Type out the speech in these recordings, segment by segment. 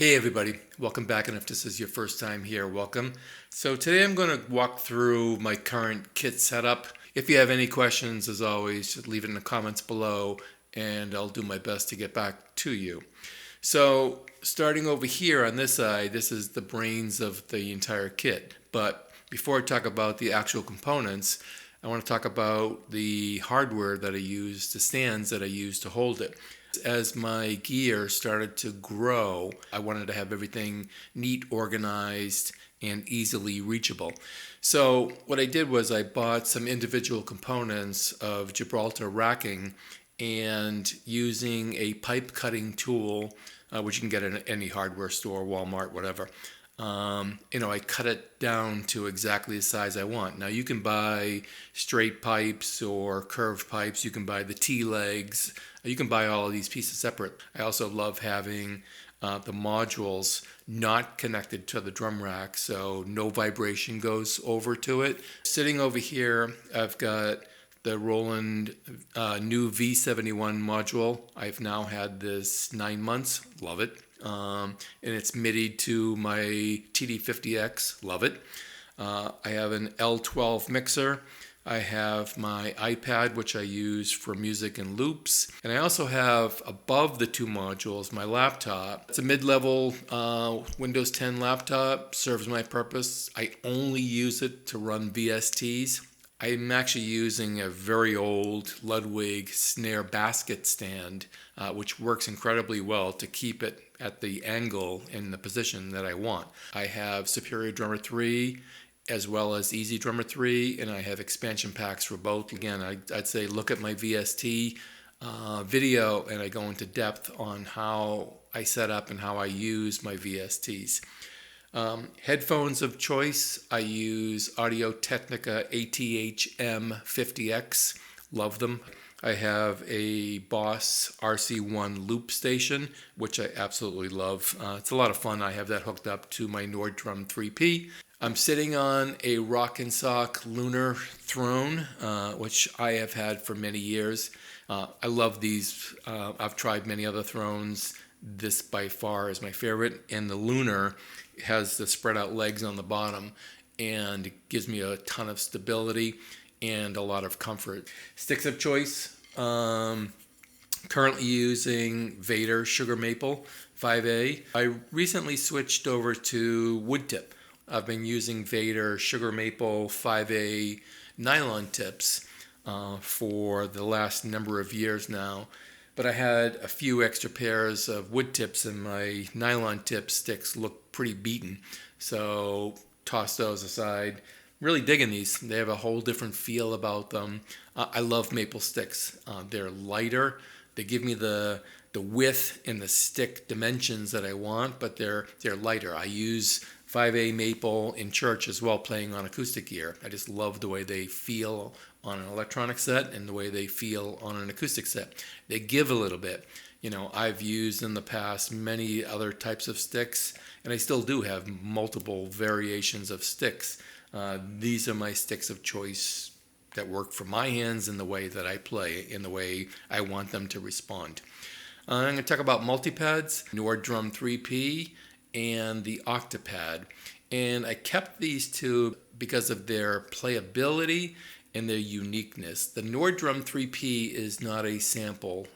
Hey everybody, welcome back, and if this is your first time here, welcome. So today I'm going to walk through my current kit setup. If you have any questions, as always, just leave it in the comments below and I'll do my best to get back to you. So starting over here on this side, this is the brains of the entire kit. But before I talk about the actual components, I want to talk about the hardware that I use, the stands that I use to hold it. As my gear started to grow, I wanted to have everything neat, organized, and easily reachable. So what I did was I bought some individual components of Gibraltar racking, and using a pipe cutting tool, which you can get in any hardware store, Walmart, whatever. I cut it down to exactly the size I want. Now you can buy straight pipes or curved pipes. You can buy the T-legs. You can buy all of these pieces separate. I also love having the modules not connected to the drum rack, so no vibration goes over to it. Sitting over here, I've got the Roland new V71 module. I've now had this 9 months. Love it. And it's midi'd to my TD50X. Love it. I have an L12 mixer. I have my iPad, which I use for music and loops. And I also have, above the two modules, my laptop. It's a mid-level Windows 10 laptop. Serves my purpose. I only use it to run VSTs. I'm actually using a very old Ludwig snare basket stand, which works incredibly well to keep it at the angle in the position that I want. I have Superior Drummer 3 as well as Easy Drummer 3, and I have expansion packs for both. Again, I'd say look at my VST video, and I go into depth on how I set up and how I use my VSTs. Headphones of choice, I use Audio-Technica ATH-M50X. Love them. I have a Boss RC1 loop station, which I absolutely love. It's a lot of fun. I have that hooked up to my Nordrum 3P. I'm sitting on a Rock and Sock Lunar throne, which I have had for many years. I love these. I've tried many other thrones. This by far is my favorite, and the Lunar has the spread out legs on the bottom and it gives me a ton of stability and a lot of comfort. Sticks of choice, currently using Vader Sugar Maple 5A. I recently switched over to wood tip. I've been using Vader Sugar Maple 5A nylon tips for the last number of years now. But I had a few extra pairs of wood tips, and my nylon tip sticks look pretty beaten. So tossed those aside. Really digging these. They have a whole different feel about them. I love maple sticks. They're lighter. They give me the width and the stick dimensions that I want, but they're lighter. I use 5A maple in church as well, playing on acoustic gear. I just love the way they feel on an electronic set and the way they feel on an acoustic set. They give a little bit. I've used in the past many other types of sticks, and I still do have multiple variations of sticks. These are my sticks of choice that work for my hands in the way that I play, in the way I want them to respond. I'm going to talk about Multipads, Nordrum 3P, and the Octapad. And I kept these two because of their playability and their uniqueness. The Nordrum 3P is not a sample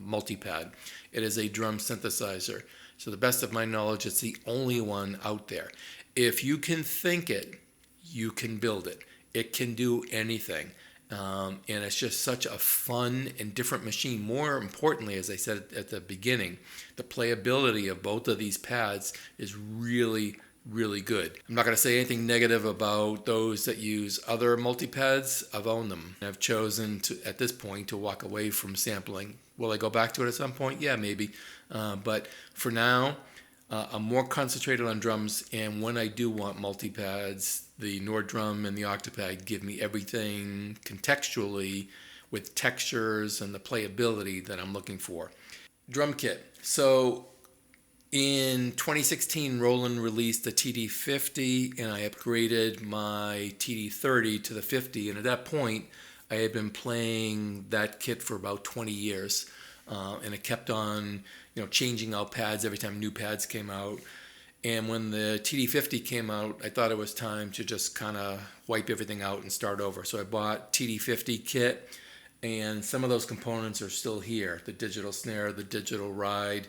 multipad. It is a drum synthesizer. So the best of my knowledge, it's the only one out there. If you can think it, you can build it. It can do anything. And it's just such a fun and different machine. More importantly, as I said at the beginning, the playability of both of these pads is really good. I'm not going to say anything negative about those that use other multipads. I've owned them. I've chosen to, at this point, to walk away from sampling. Will I go back to it at some point? Yeah, maybe. But for now, I'm more concentrated on drums, and when I do want multipads, the Nordrum and the Octapad give me everything contextually with textures and the playability that I'm looking for. Drum kit. So in 2016, Roland released the TD50, and I upgraded my TD30 to the 50, and at that point, I had been playing that kit for about 20 years. and it kept on, changing out pads every time new pads came out. And when the TD50 came out, I thought it was time to just kind of wipe everything out and start over. So I bought TD50 kit, and some of those components are still here. The digital snare, the digital ride.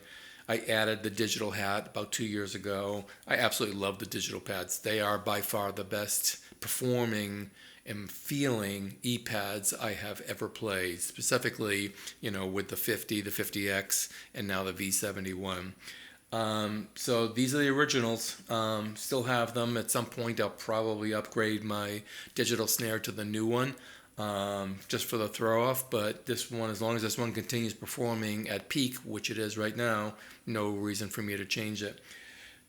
I added the digital hat about 2 years ago. I absolutely love the digital pads. They are by far the best performing and feeling E-pads I have ever played, specifically, with the 50, the 50X, and now the V71. So these are the originals. Still have them. At some point I'll probably upgrade my digital snare to the new one, just for the throw off, but this one, as long as this one continues performing at peak, which it is right now, no reason for me to change it.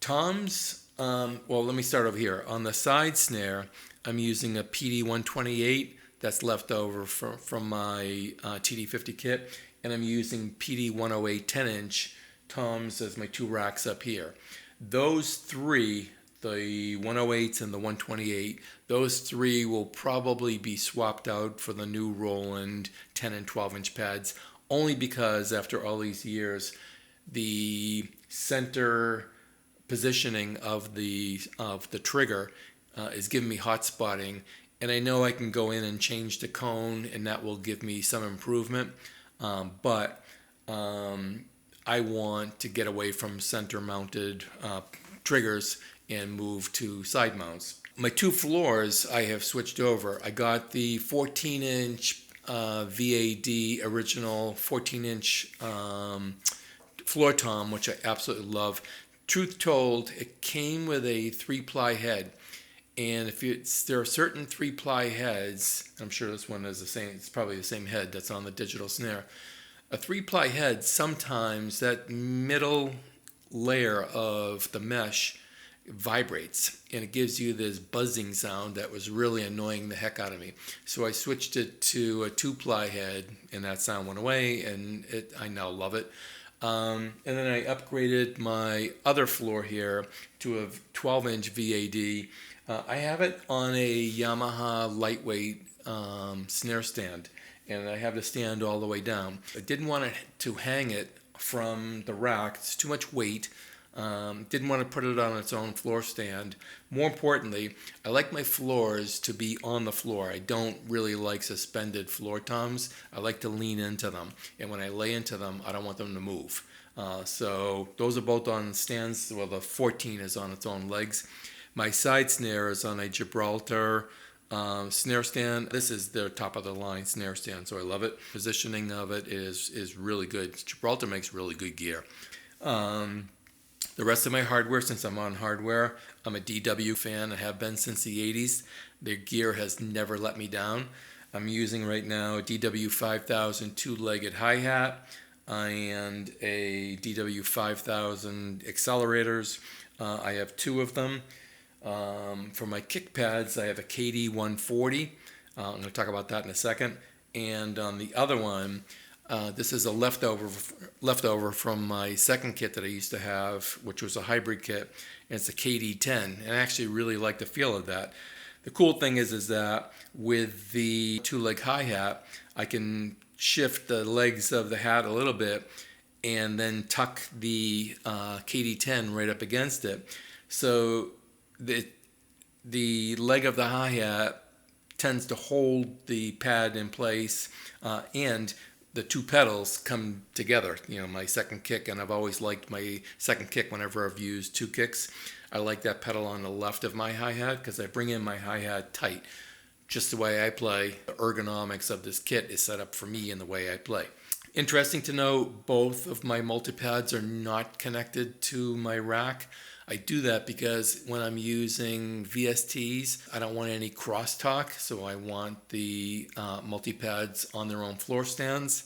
Toms, well, let me start over here. On the side snare, I'm using a PD128 that's left over from my TD50 kit, and I'm using PD108 10-inch toms as my two racks up here. Those three, the 108s and the 128, those three will probably be swapped out for the new Roland 10 and 12-inch pads, only because after all these years, the center positioning of the trigger is giving me hot spotting, and I know I can go in and change the cone, and that will give me some improvement, but I want to get away from center mounted triggers and move to side mounts. My two floors I have switched over. I got the 14-inch VAD original 14-inch floor tom, which I absolutely love. Truth told, it came with a 3-ply head, and there are certain 3-ply heads, I'm sure this one is the same, it's probably the same head that's on the digital snare. A 3-ply head, sometimes that middle layer of the mesh vibrates, and it gives you this buzzing sound that was really annoying the heck out of me. So I switched it to a 2-ply head, and that sound went away, and I now love it. And then I upgraded my other floor here to a 12-inch VAD. I have it on a Yamaha lightweight snare stand, and I have the stand all the way down. I didn't want to hang it from the rack. It's too much weight. Didn't want to put it on its own floor stand. More importantly, I like my floors to be on the floor. I don't really like suspended floor toms. I like to lean into them, and when I lay into them, I don't want them to move. So those are both on stands. Well, the 14 is on its own legs. My side snare is on a Gibraltar snare stand. This is their top of the line snare stand, so I love it. Positioning of it is really good. Gibraltar makes really good gear. The rest of my hardware, since I'm on hardware, I'm a DW fan. I have been since the 80s. Their gear has never let me down. I'm using right now a DW5000 two-legged hi-hat and a DW5000 accelerators. I have two of them. For my kick pads, I have a KD140. I'm going to talk about that in a second. And on the other one, this is a leftover from my second kit that I used to have, which was a hybrid kit, and it's a KD10, and I actually really like the feel of that. The cool thing is that with the two-leg hi-hat, I can shift the legs of the hat a little bit and then tuck the KD10 right up against it. So the leg of the hi-hat tends to hold the pad in place, and the two pedals come together. My second kick, and I've always liked my second kick whenever I've used two kicks. I like that pedal on the left of my hi-hat because I bring in my hi-hat tight. Just the way I play, the ergonomics of this kit is set up for me in the way I play. Interesting to note, both of my multipads are not connected to my rack. I do that because when I'm using VSTs, I don't want any crosstalk, so I want the multipads on their own floor stands.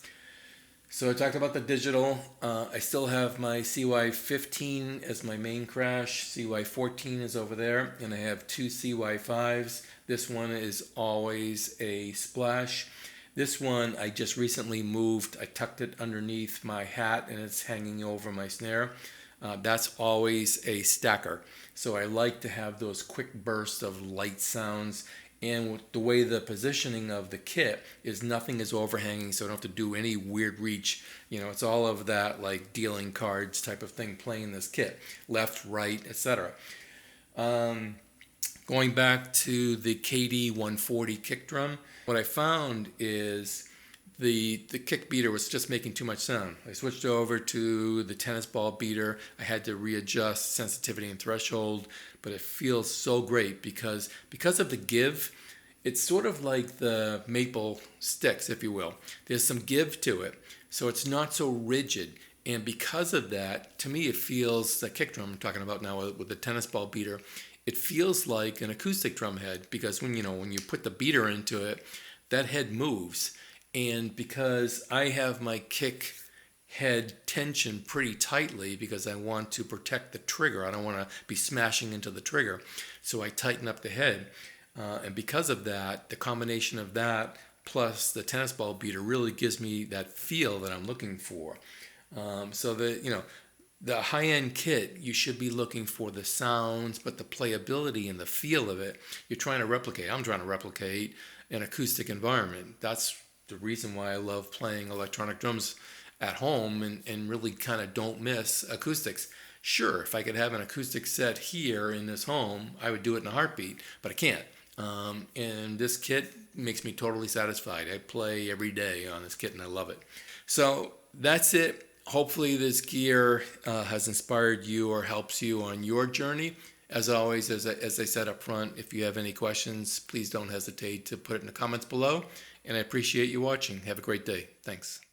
So I talked about the digital. I still have my CY15 as my main crash. CY14 is over there, and I have two CY5s. This one is always a splash. This one I just recently moved. I tucked it underneath my hat, and it's hanging over my snare. That's always a stacker. So I like to have those quick bursts of light sounds, And the way the positioning of the kit is, nothing is overhanging, so I don't have to do any weird reach. It's all of that like dealing cards type of thing playing this kit, left, right, etc. Going back to the KD140 kick drum, what I found is the kick beater was just making too much sound. I switched over to the tennis ball beater. I had to readjust sensitivity and threshold, but it feels so great because of the give. It's sort of like the maple sticks, if you will. There's some give to it, so it's not so rigid. And because of that, to me, it feels, the kick drum I'm talking about now with the tennis ball beater, it feels like an acoustic drum head, because when you put the beater into it, that head moves. And because I have my kick head tension pretty tightly because I want to protect the trigger, I don't want to be smashing into the trigger, so I tighten up the head. And because of that, the combination of that plus the tennis ball beater really gives me that feel that I'm looking for. So the high-end kit, you should be looking for the sounds, but the playability and the feel of it, you're trying to replicate. I'm trying to replicate an acoustic environment. That's the reason why I love playing electronic drums at home and really kind of don't miss acoustics. Sure, if I could have an acoustic set here in this home, I would do it in a heartbeat, but I can't. And this kit makes me totally satisfied. I play every day on this kit and I love it. So that's it. Hopefully this gear has inspired you or helps you on your journey. As always, as I said up front, if you have any questions, please don't hesitate to put it in the comments below. And I appreciate you watching. Have a great day. Thanks.